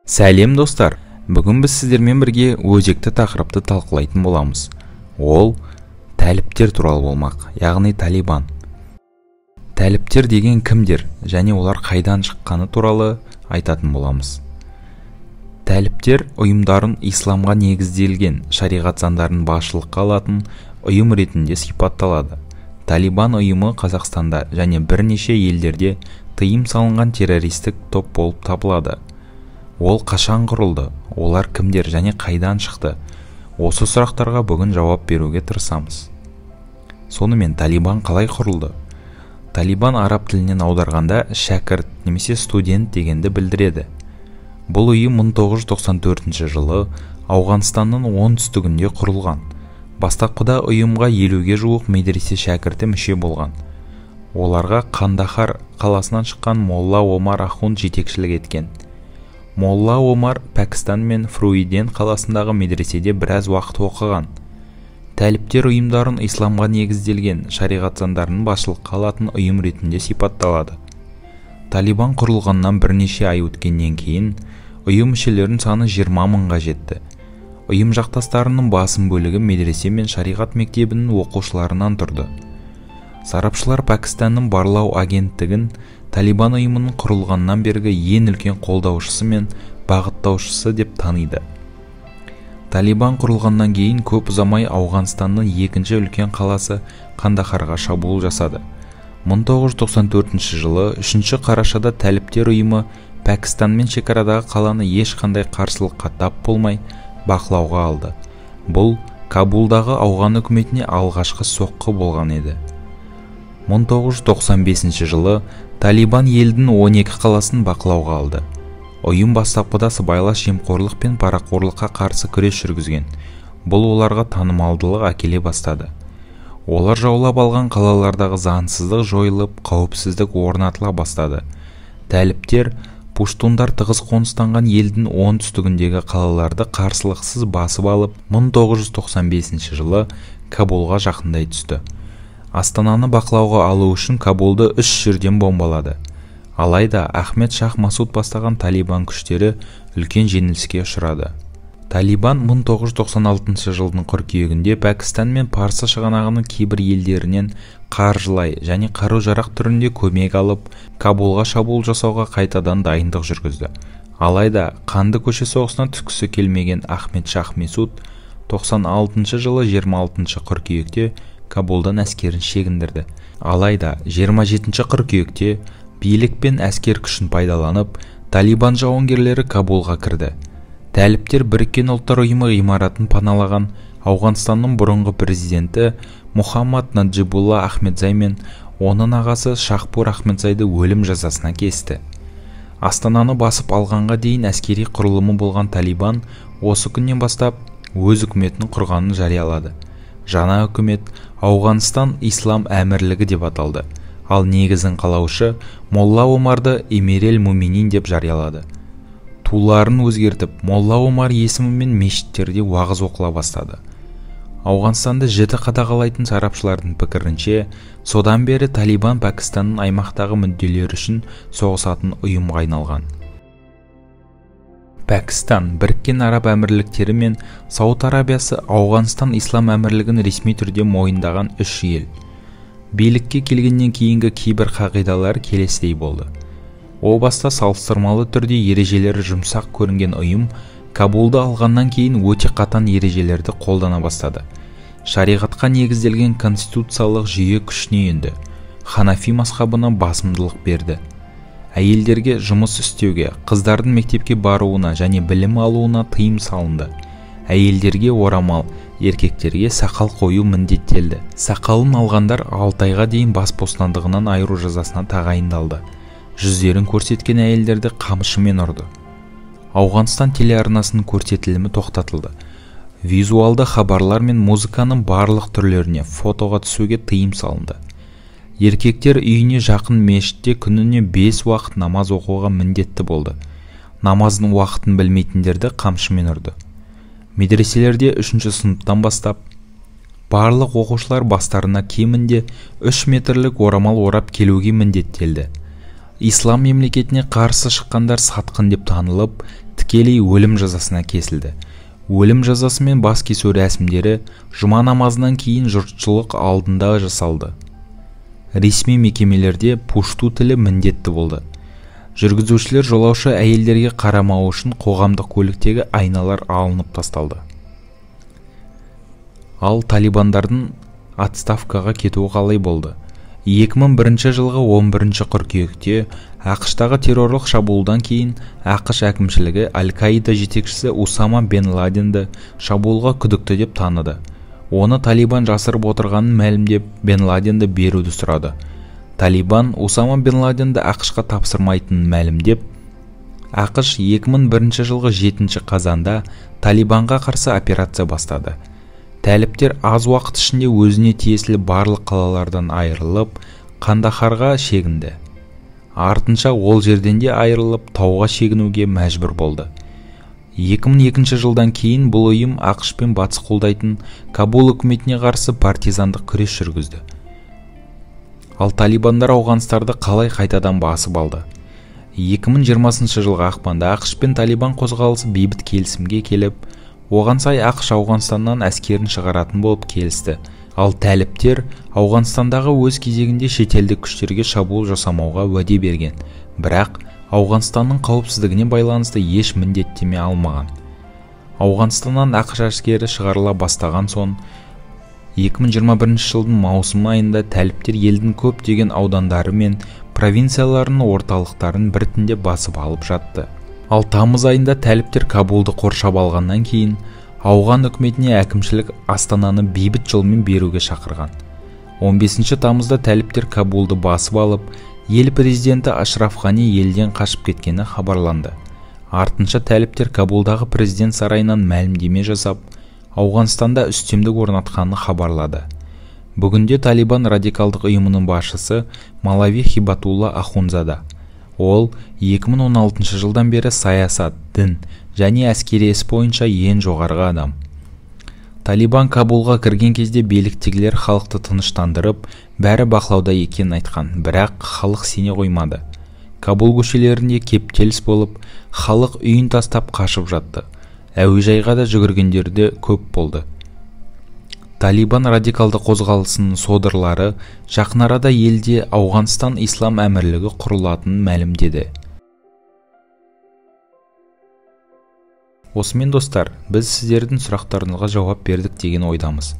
Сәлем достар, бүгін біз сіздермен бірге өзекті тақырыпты талқылайтын боламыз. Ол тәліптер туралы болмақ, яғни талибан. Тәліптер деген кімдер және олар қайдан шыққаны туралы айтатын боламыз. Тәліптер ұйымдарын исламға негізделген шариғат заңдарын басшылыққа алатын ұйым ретінде сипатталады. Талибан ұйымы Қазақстанда және бірнеше елдерде тыйым салынған террористік топ болып табылады. Ол қашан құрылды, олар кімдер және қайдан шықты? Осы сұрақтарға бүгін жауап беруге тырысамыз. Сонымен талибан қалай құрылды? Талибан араб тілінен аударғанда шәкірт немесе студент дегенді білдіреді. Бұл ұйым 1994 жылы Ауғанстанның оңтүстігінде құрылған. Бастапқыда ұйымға 50-ге жуық медресе шәкірті мүше болған. Оларға Қандахар қаласынан шыққан Молла Омар Ахунд жетекшілік еткен. Молла Омар Пәкістан мен Фруиден қаласындағы медреседе біраз уақыт оқыған. Тәліптер ұйымдарын исламға негізделген шариғат заңдарын басшылыққа алатын ұйым ретінде сипатталады. Талибан құрылғаннан бірнеше ай өткеннен кейін ұйым мүшелерінің саны 20 мыңға жетті. Ұйым жақтастарының басым бөлігі медресе мен шариғат мектебінің оқушыларынан тұрды. Сарапшылар Пәкістанның барлау агенттігін Талибан ұйымының құрылғаннан бергі ең үлкен қолдаушысы мен бағыттаушысы деп таниды. Талибан құрылғаннан кейін көп ұзамай Ауғанстанның екінші үлкен қаласы Қандахарға шабуыл жасады. 1994 жылы 3 қарашада тәліптер ұйымы Пәкістанмен шекарадағы қаланы ешқандай қарсылыққа тап болмай бақылауға алды. Бұл Кабулдағы ауған үкіметіне алғашқы соққы болған еді. 1995 жылы Талибан елдің 12 қаласын бақылауға алды. Ұйым бастапқыда сыбайлас жемқорлық пен парақорлыққа қарсы күрес жүргізген. Бұл оларға танымалдылық әкеле бастады. Олар жаулап алған қалалардағы заңсыздық жойылып, қауіпсіздік орнатыла бастады. Тәліптер пуштундар тығыз қоныстанған елдің оңтүстігіндегі қалаларды қарсылықсыз басып алып, 1995 жылы Кабулға жақындай түсті. Астананы бақылауға алу үшін Кабулды 3 жерден бомбалады. Алайда Ахмед Шах Масуд бастаған талибан күштері үлкен жеңіліске ұшырады. Талибан 1996 жылдың қыркүйегінде Пәкістан мен Парсы шығанағының кейбір елдерінен қаржылай және қару-жарақ түрінде көмек алып, Кабулға шабуыл жасауға қайтадан дайындық жүргізді. Алайда қанды көше соғысына түскісі келмеген Ахмед Шах Масуд 96 жылы 26 қыркүйекте Кабулдан әскерін шегіндірді. Алайда 27 қыркүйекте билік пен әскер күшін пайдаланып, Талибан жауынгерлері Кабулға кірді. Тәліптер Біріккен ұлттар ұйымы ғимаратын паналаған Ауғанстанның бұрынғы президенті Мухаммад Наджибулла Ахмедзай мен оның ағасы Шахпур Ахмедзайды өлім жазасына кесті. Астананы басып алғанға дейін әскери құрылымы болған Талибан осы күннен бастап өз үкіметін құрғанын жариялады. Жаңа үкімет Ауғанстан Ислам әмірлігі деп аталды, ал негізін қалаушы Молла Омарды Эмир Муминин деп жариялады. Туларын өзгертіп, Молла Омар есімімен мешіттерде уағыз оқыла бастады. Ауғанстанды жіті қадағалайтын сарапшылардың пікірінше, содан бері Талибан Пәкістанның аймақтағы мүдделері үшін соғысатын ұйымға айналған. Пәкістан, Біріккен Араб Әмірліктері мен Сауд Арабиясы Ауғанстан Ислам әмірлігін ресми түрде мойындаған 3 ел. Билікке келгеннен кейінгі кейбір қағидалар келесідей болды. О баста салыстырмалы түрде ережелері жұмсақ көрінген ұйым Кабулды алғаннан кейін өте қатаң ережелерді қолдана бастады. Шариғатқа негізделген конституциялық жүйе күшіне енді. Ханафи мазхабына басымдылық берді. Әйелдерге жұмыс істеуге, қыздардың мектепке баруына және білім алуына тыйым салынды. Әйелдерге орамал, еркектерге сақал қою міндеттелді. Сақалын алғандар 6 айға дейін бас бостандығынан айыру жазасына тағайындалды. Жүздерін көрсеткен әйелдерді қамшымен ұрды. Ауғанстан телеарнасының көрсетілімі тоқтатылды. Визуалды хабарлар мен музыканың барлық түрлеріне фотоға түсуге тыйым салынды. Еркектер үйіне жақын мешітте күніне 5 уақыт намаз оқуға міндетті болды. Намаздың уақытын білмейтіндерді қамшымен ұрды. Медреселерде 3-ші сыныптан бастап барлық оқушылар бастарына кемінде 3 метрлік орамал орап келуге міндеттелді. Ислам мемлекетіне қарсы шыққандар сатқын деп танылып, тікелей өлім жазасына кесілді. Өлім жазасы мен бас кесу рәсімдері жұма намазынан кейін жұртшылық алдында жасалды. Ресми мекемелерде пушту тілі міндетті болды. Жүргізушілер жолаушы әйелдерге қарамау үшін қоғамдық көліктегі айналар алынып тасталды. Ал талибандардың отставкаға кетуі қалай болды? 2001 жылғы 11 қыркүйекте ақш-тағы террорлық шабуылдан кейін ақш әкімшілігі Аль-Каида жетекшісі Усама бен Ладенді шабуылға күдікті деп таныды. Оны Талибан жасырып отырғанын мәлімдеп, бен Ладенді беруді сұрады. Талибан Усама бен Ладенді ақш-қа тапсырмайтынын мәлімдеп, ақш 2001 жылғы 7 қазанда Талибанға қарсы операция бастады. Тәліптер аз уақыт ішінде өзіне тиесілі барлық қалалардан айырылып, Қандахарға шегінді. Артынша ол жерден де айырылып, тауға шегінуге мәжбүр болды. 2002 жылдан кейін бұл ұйым ақш пен батыс қолдайтын Кабул үкіметіне қарсы партизандық күрес жүргізді. Ал талибандар Ауғанстарды қалай қайтадан басып алды? 2020 жылғы ақпанда ақш пен Талибан қозғалысы бейбіт келісімге келіп, оған сай ақш Ауғанстаннан әскерін шығаратын болып келісті. Ал тәліптер Ауғанстандағы өз кезегінде шетелдік күштерге шабуыл жасамауға уәде берген. Бірақ Ауғанстанның қауіпсіздігіне байланысты еш міндеттеме алмаған. Ауғанстаннан ақш әскері шығарыла бастаған соң 2021 жылдың маусым айында тәліптер елдің көптеген аудандары мен провинцияларының орталықтарын біртіндеп басып алып жатты. Ал тамыз айында тәліптер Кабулды қоршап алғаннан кейін Ауған үкіметіне әкімшілік Астананы бейбіт жолмен беруге шақырған. 15 тамызда тәліптер Кабулды басып алып, ел президенті Ашраф Ғани елден қашып кеткені хабарланды. Артынша тәліптер Кабулдағы президент сарайынан мәлімдеме жасап, Ауғанстанда үстемдік орнатқанын хабарлады. Бүгінде Талибан радикалдық ұйымының басшысы Малави Хибатулла Ахунзада. Ол 2016 жылдан бері саясат, дін және әскери іс бойынша ең жоғарғы адам. Талибан Кабулға кірген кезде биліктегілер халықты тыныштандырып, бәрі бақылауда екенін айтқан, бірақ халық сене қоймады. Кабул көшелерінде кептеліс болып, халық үйін тастап қашып жатты. Әуежайға да жүгіргендерді көп болды. Талибан радикалды қозғалысының содырлары жақын арада елде Ауғанстан ислам әмірлігі құрылатынын мәлімдеді. Осымен достар, біз сіздердің сұрақтарыңызға жауап бердік деген ойдамыз.